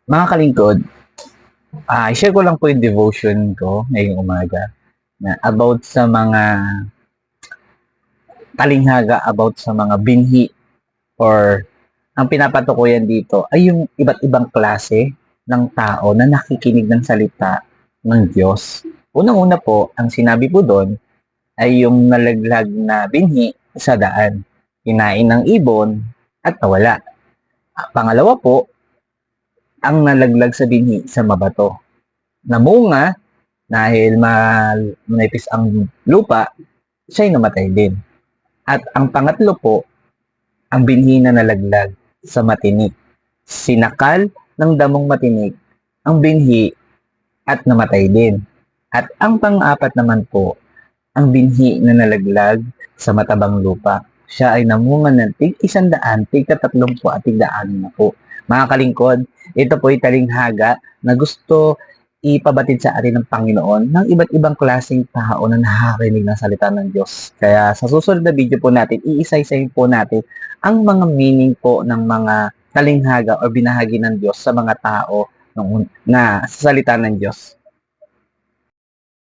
Mga kalingkod, i-share ko lang po yung devotion ko ngayong umaga na about sa mga talinghaga, about sa mga binhi or ang pinapatukoyan dito ay yung iba't ibang klase ng tao na nakikinig ng salita ng Diyos. Unang-una po, ang sinabi po doon ay yung nalaglag na binhi sa daan. Kinain ng ibon at nawala. Pangalawa po, ang nalaglag sa binhi sa mabato. Namunga dahil manipis ang lupa, siya'y namatay din. At ang pangatlo po, ang binhi na nalaglag sa matinik. Sinakal ng damong matinik ang binhi at namatay din. At ang pang-apat naman po, ang binhi na nalaglag sa matabang lupa. Siya ay namunga ng tig-100, tig-30 at tig-60 na po. Mga kalingkod, ito po ay talinghaga na gusto ipabatid sa atin ng Panginoon ng iba't ibang klaseng tao na nakakarinig ng salita ng Diyos. Kaya sa susunod na video po natin, iisa-isahin po natin ang mga meaning po ng mga talinghaga o binahagi ng Diyos sa mga tao na sa salita ng Diyos.